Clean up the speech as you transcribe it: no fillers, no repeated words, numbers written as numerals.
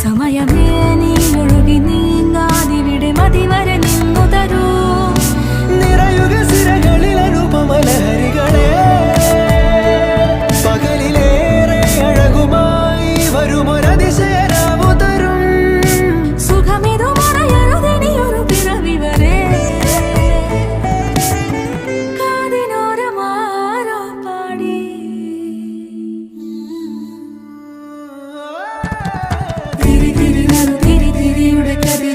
സമയമേ നീ ഒഴുകി നീങ്ങാതിവിടെ മതിവരെ നിന്നു തരൂ. നിറയുക സിരകളിൽ അനുപമലഹരികളെ, പകലിലേറെ അഴകുമായി വരുമൊരതിശയരാവു തരും. സുഖമിതു മറയരുതിനിയൊരു പിറവി വരെ. കാതിനോരമാരോ പാടി തിരി തിരി തിരിയുടെ കഥ